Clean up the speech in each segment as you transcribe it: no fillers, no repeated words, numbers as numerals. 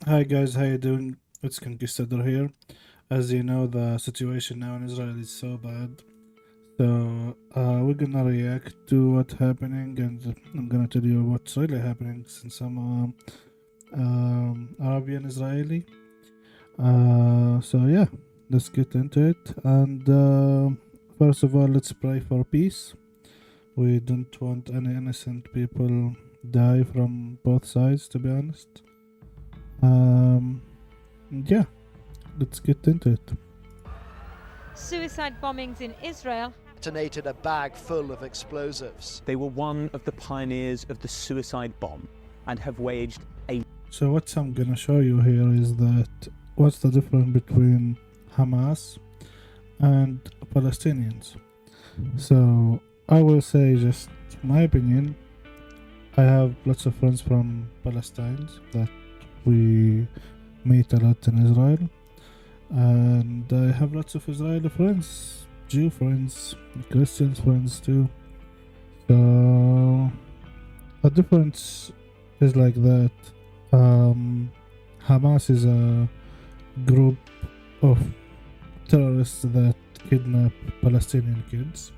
Hi guys, how you doing? It's Conquistador here. As you know, the situation now in Israel is so bad. So we're gonna react to what's happening, and I'm gonna tell you what's really happening since I'm Arabian Israeli. So yeah, let's get into it. And first of all, let's pray for peace. We don't want any innocent people die from both sides, to be honest. Um, yeah, let's get into it. Suicide bombings in Israel. Detonated a bag full of explosives. They were one of the pioneers of the suicide bomb and have waged a... So what I'm gonna show you here is that what's the difference between Hamas and Palestinians. So I will say just my opinion. I have lots of friends from Palestine that we meet a lot in Israel, and I have lots of Israeli friends, Jew friends, Christian friends too. So the difference is like that. Hamas is a group of terrorists that kidnap Palestinian kids,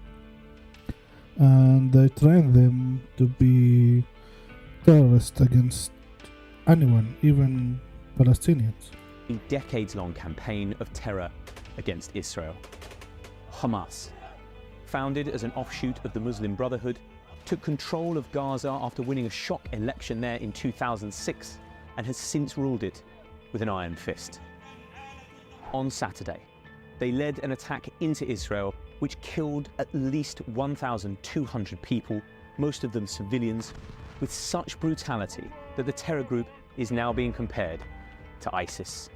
and they train them to be terrorists against anyone, even Palestinians. decades-long campaign of terror against Israel. Hamas, founded as an offshoot of the Muslim Brotherhood, took control of Gaza after winning a shock election there in 2006 and has since ruled it with an iron fist. On Saturday, they led an attack into Israel which killed at least 1,200 people, most of them civilians, with such brutality that the terror group is now being compared to ISIS.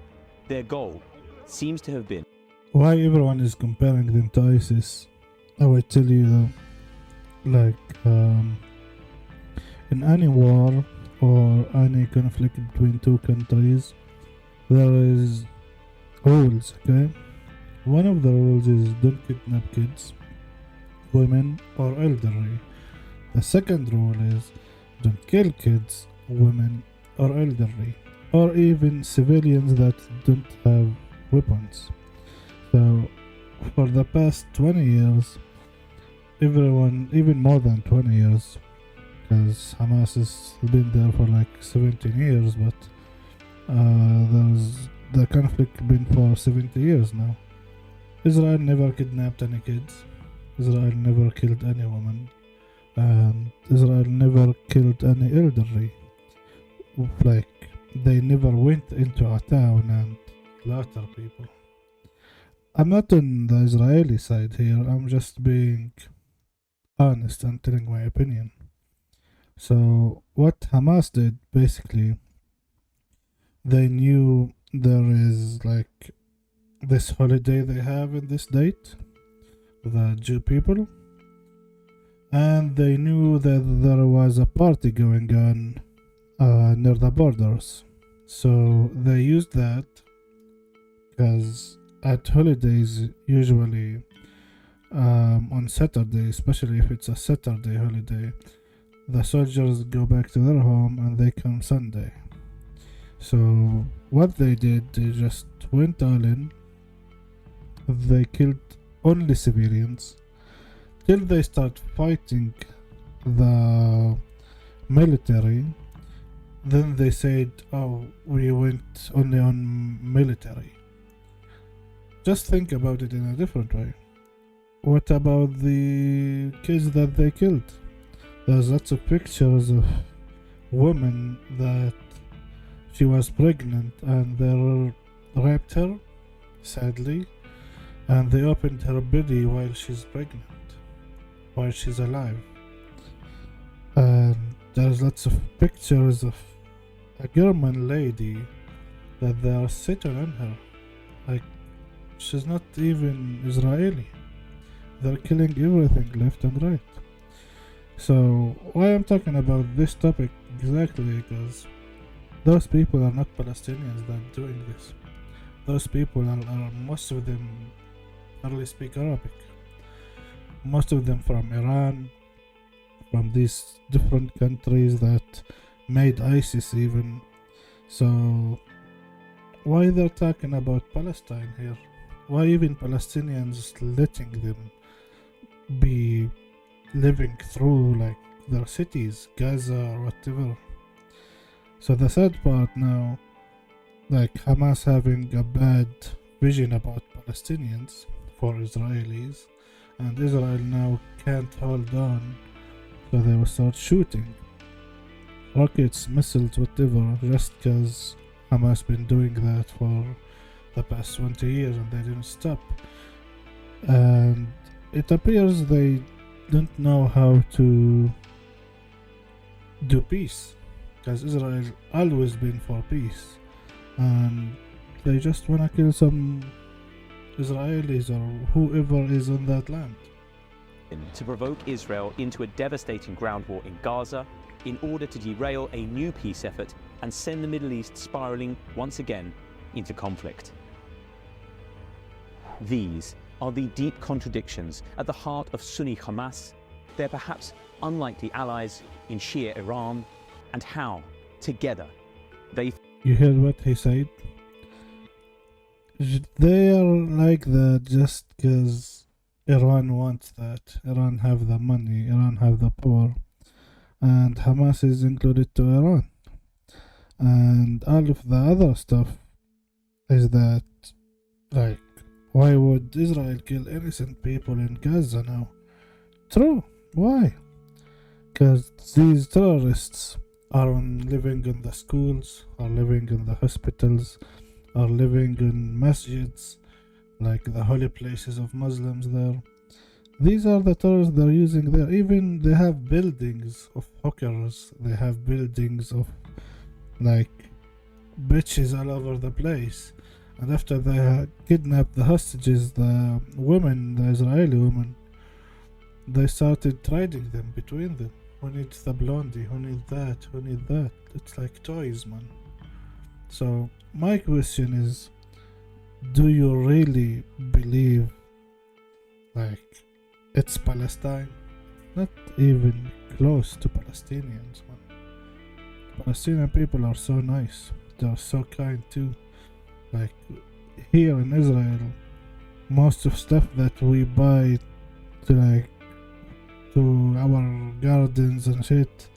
Their goal seems to have been... Why everyone is comparing them to ISIS? I will tell you though, in any war or any conflict between two countries, there is rules, okay? One of the rules is don't kidnap kids, women, or elderly. The second rule is don't kill kids, women, or elderly, or even civilians that don't have weapons. So, for the past 20 years, everyone, even more than 20 years, because Hamas has been there for like 17 years, but the conflict been for 70 years now. Israel never kidnapped any kids. Israel never killed any woman. And Israel never killed any elderly. Like, they never went into a town and slaughtered people. I'm not on the Israeli side here. I'm just being honest and telling my opinion. So, what Hamas did, basically, they knew there is like this holiday they have in this date, the Jew people, and they knew that there was a party going on near the borders. So they used that because at holidays, usually on Saturday, especially if it's a Saturday holiday, the soldiers go back to their home and they come Sunday. So what they did, they just went all in. They killed only civilians till they start fighting the military. Then they said, oh, we went only on military. Just think about it in a different way. What about the kids that they killed? There's lots of pictures of women that she was pregnant and they raped her, sadly, and they opened her belly while she's pregnant, while she's alive. And there's lots of pictures of a German lady that they are sitting on her. Like, she's not even Israeli. They're killing everything left and right. So why I'm talking about this topic exactly, because those people are not Palestinians that are doing this. Those people are most of them hardly speak Arabic. Most of them from Iran, from these different countries that made ISIS even. So why they're talking about Palestine here? Why even Palestinians letting them be living through like their cities, Gaza or whatever? So the sad part now, like Hamas having a bad vision about Palestinians for Israelis, and Israel now can't hold on, so they will start shooting rockets, missiles, whatever, just because Hamas been doing that for the past 20 years and they didn't stop. And it appears they don't know how to do peace, because Israel always been for peace, and they just wanna kill some Israelis or whoever is on that land. To provoke Israel into a devastating ground war in Gaza in order to derail a new peace effort and send the Middle East spiraling once again into conflict. These are the deep contradictions at the heart of Sunni Hamas, their perhaps unlikely allies in Shia Iran, and how, together, they... You heard what he said? They are like that just because Iran wants that. Iran have the money, Iran have the power, and Hamas is included to Iran. And all of the other stuff is that, like, why would Israel kill innocent people in Gaza now? True, why? Because these terrorists are living in the schools, are living in the hospitals, are living in masjids, like the holy places of Muslims there. These are the terrorists they're using there. Even they have buildings of hookers, they have buildings of like bitches all over the place. And after they kidnapped the hostages, the women, the Israeli women, they started trading them between them. Who needs the blondie? Who needs that? Who needs that? It's like toys, man. So my question is, do you really believe like it's Palestine? Not even close to Palestinians, man. Palestinian people are so nice. They are so kind too. Like here in Israel, most of stuff that we buy to our gardens and shit,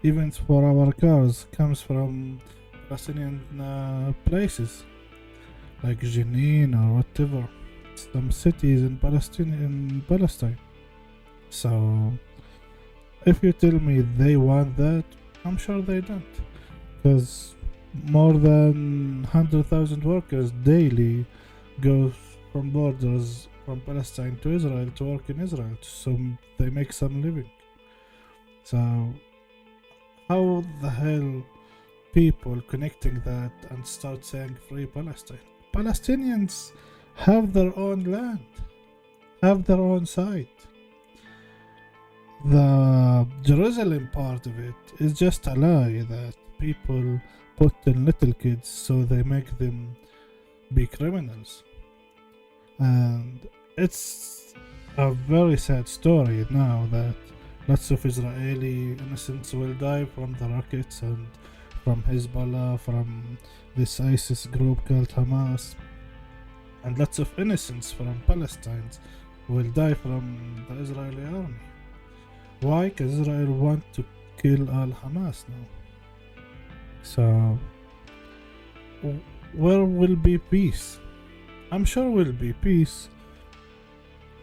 even for our cars, comes from Palestinian places like Jenin or whatever, some cities in Palestine. So if you tell me they want that, I'm sure they don't, because more than 100,000 workers daily go from borders from Palestine to Israel to work in Israel, so they make some living. So how the hell people connecting that and start saying free Palestine? Palestinians have their own land, have their own site. The Jerusalem part of it is just a lie that people put in little kids so they make them be criminals. And it's a very sad story now that lots of Israeli innocents will die from the rockets and from Hezbollah, from this ISIS group called Hamas, and lots of innocents from Palestine will die from the Israeli army. Why? Because Israel want to kill all Hamas now. So where will be peace? I'm sure will be peace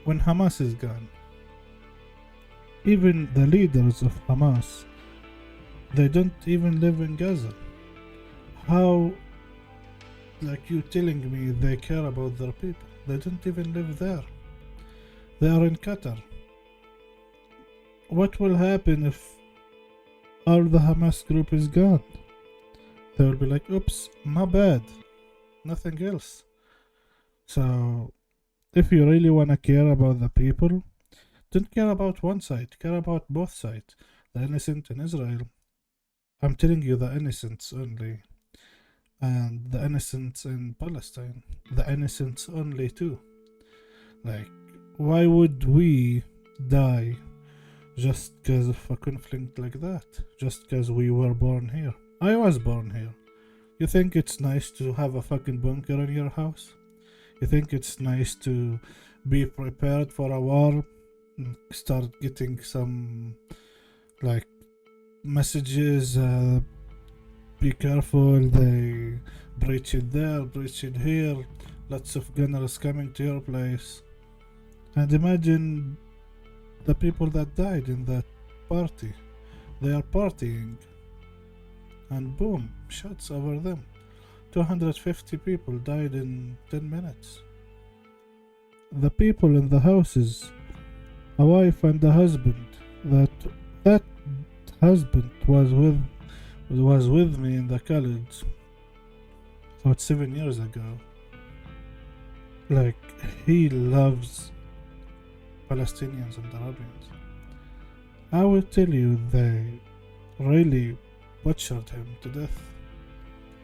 when Hamas is gone. Even the leaders of Hamas, they don't even live in Gaza. How, like you telling me they care about their people? They don't even live there. They are in Qatar. What will happen if all the Hamas group is gone? They will be like, oops, my bad, nothing else. So if you really want to care about the people, don't care about one side, care about both sides. The innocent in Israel, I'm telling you the innocents only, and the innocents in Palestine, the innocents only too. Like, why would we die just because of a conflict like that? Just because we were born here? I was born here. You think it's nice to have a fucking bunker in your house? You think it's nice to be prepared for a war? Start getting some like messages, be careful, they breach it there, breach it here, lots of gunners coming to your place. And imagine the people that died in that party. They are partying, and boom, shots over them. 250 people died in 10 minutes. The people in the houses, a wife and a husband, that husband was with me in the college about 7 years ago. Like, he loves Palestinians and Arabians. I will tell you, they really butchered him to death,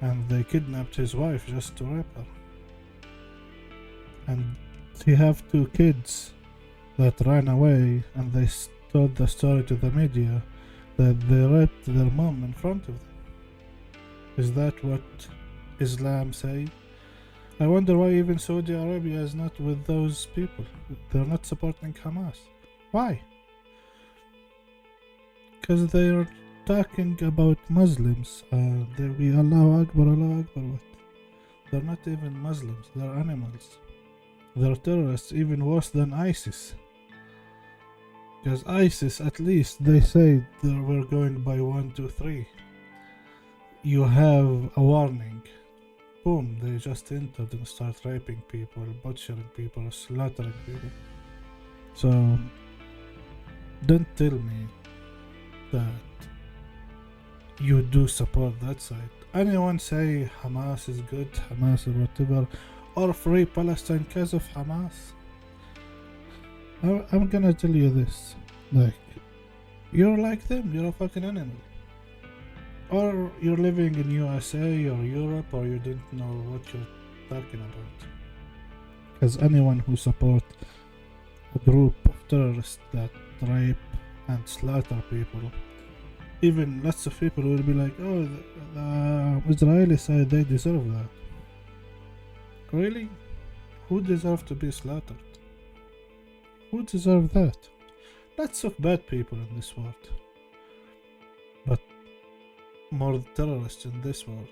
and they kidnapped his wife just to rape her. And he have 2 kids that ran away, and they told the story to the media that they raped their mom in front of them. Is that what Islam say? I wonder why even Saudi Arabia is not with those people. They're not supporting Hamas. Why? Because they are talking about Muslims. They be Allahu Akbar, Allahu Akbar. What? They're not even Muslims. They're animals. They're terrorists, even worse than ISIS. Because ISIS, at least, they say they were going by 1, 2, 3. You have a warning. Boom, they just entered and start raping people, butchering people, slaughtering people. So, don't tell me that you do support that side. Anyone say Hamas is good, Hamas or whatever, or free Palestine because of Hamas? I'm gonna tell you this, like, you're like them, you're a fucking animal. Or you're living in USA or Europe, or you didn't know what you're talking about. Because anyone who support a group of terrorists that rape and slaughter people, even lots of people will be like, oh, the Israeli side, they deserve that. Really? Who deserves to be slaughtered? Who deserves that? Lots of bad people in this world, but more terrorists in this world.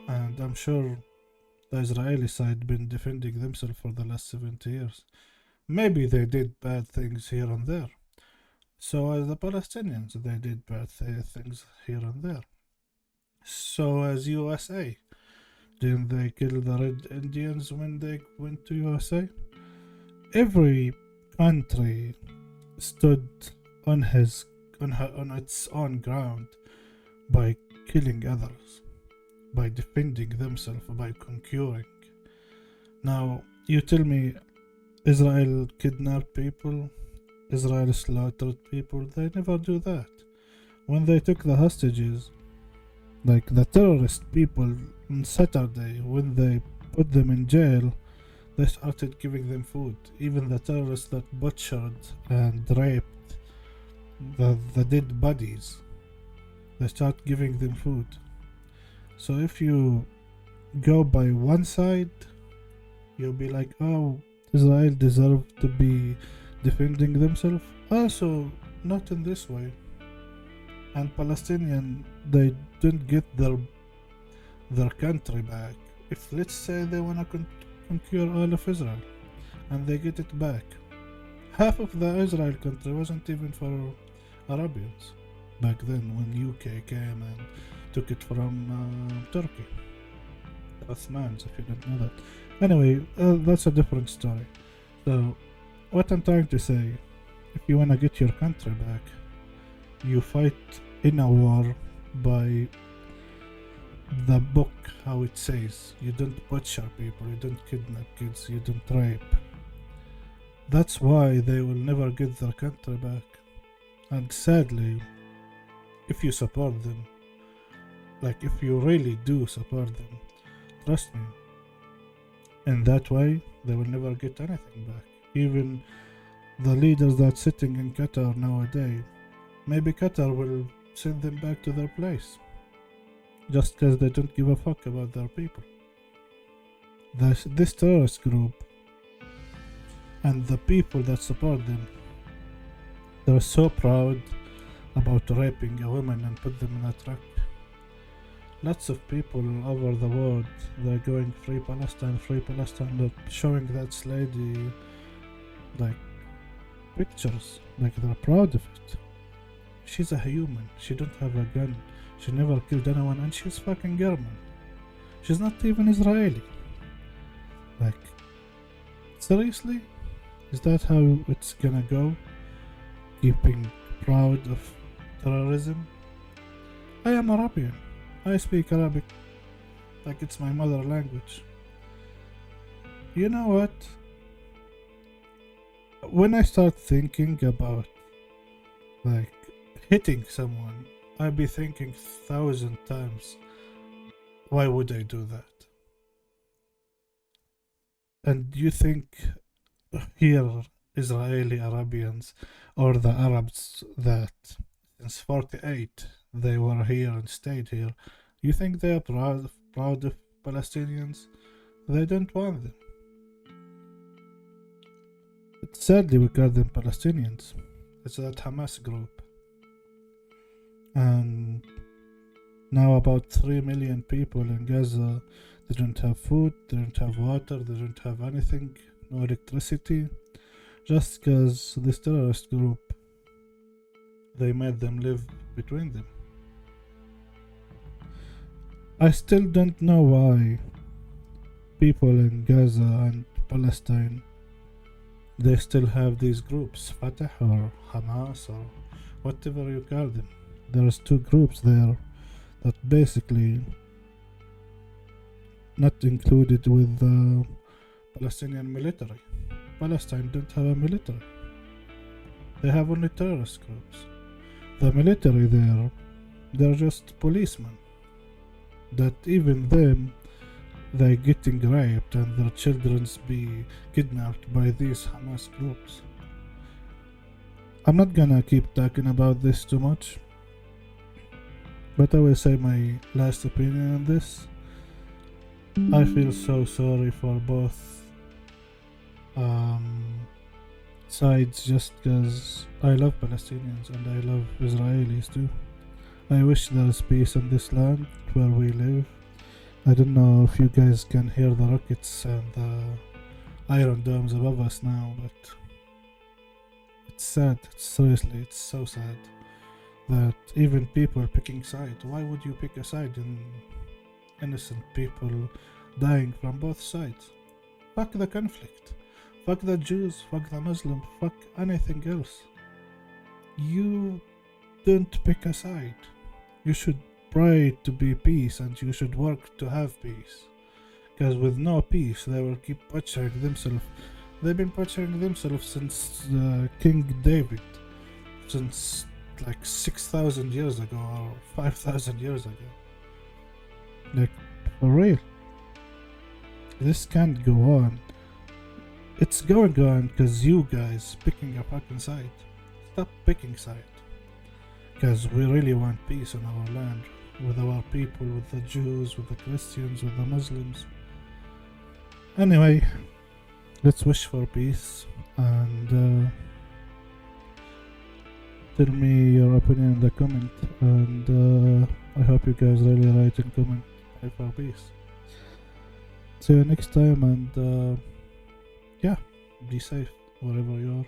And I'm sure the Israeli side been defending themselves for the last 70 years. Maybe they did bad things here and there. So as the Palestinians, they did bad things here and there. So as USA, didn't they kill the Red Indians when they went to USA? Every country stood on its own ground by killing others, by defending themselves, by conquering. Now, you tell me Israel kidnapped people, Israel slaughtered people. They never do that. When they took the hostages, like the terrorist people on Saturday, when they put them in jail, they started giving them food. Even the terrorists that butchered and raped the dead bodies, they start giving them food. So if you go by one side, you'll be like, oh, Israel deserved to be defending themselves. Also, not in this way. And Palestinian, they didn't get their country back. If, let's say, they want to conquer all of Israel and they get it back, half of the Israel country wasn't even for Arabians back then, when UK came and took it from Turkey, the Ottomans, if you didn't know that. Anyway, that's a different story. So what I'm trying to say, if you want to get your country back, you fight in a war by the book, how it says. You don't butcher people, you don't kidnap kids, you don't rape. That's why they will never get their country back. And sadly, if you support them, like if you really do support them, trust me, in that way they will never get anything back. Even the leaders that's sitting in Qatar nowadays, maybe Qatar will send them back to their place. just because they don't give a fuck about their people. This terrorist group and the people that support them, they're so proud about raping a woman and put them in a truck. Lots of people over the world, they're going free Palestine, they're showing that lady like pictures, like they're proud of it. She's a human, she don't have a gun, she never killed anyone, and she's fucking German. She's not even Israeli. Like, seriously? Is that how it's gonna go? Keeping proud of terrorism? I am Arabian. I speak Arabic like it's my mother language. You know what? When I start thinking about like hitting someone, I'd be thinking 1,000 times, why would I do that? And you think here Israeli Arabians or the Arabs that since 48 they were here and stayed here, you think they are proud of Palestinians? They don't want them. Sadly, we call them Palestinians. It's that Hamas group. And now about 3 million people in Gaza, they don't have food, they don't have water, they don't have anything, no electricity, just because this terrorist group, they made them live between them. I still don't know why people in Gaza and Palestine, they still have these groups, Fatah or Hamas or whatever you call them. There's two groups there that basically not included with the Palestinian military. Palestine don't have a military. They have only terrorist groups. The military there, they're just policemen. That even them, they're getting raped and their children's be kidnapped by these Hamas groups. I'm not gonna keep talking about this too much, but I will say my last opinion on this. I feel so sorry for both sides, just because I love Palestinians and I love Israelis too. I wish there is peace in this land where we live. I don't know if you guys can hear the rockets and the iron domes above us now, but it's sad. Seriously, it's so sad that even people are picking sides. Why would you pick a side in innocent people dying from both sides? Fuck the conflict. Fuck the Jews. Fuck the Muslims. Fuck anything else. You don't pick a side. You should pray to be peace and you should work to have peace. Because with no peace, they will keep butchering themselves. They've been butchering themselves since King David. Since like 6,000 years ago or 5,000 years ago. Like, for real. This can't go on. It's going on because you guys picking a fucking side. Stop picking side. Because we really want peace in our land. With our people, with the Jews, with the Christians, with the Muslims. Anyway, let's wish for peace and tell me your opinion in the comment, and I hope you guys really write and comment pray for peace. See you next time, and yeah, be safe wherever you are.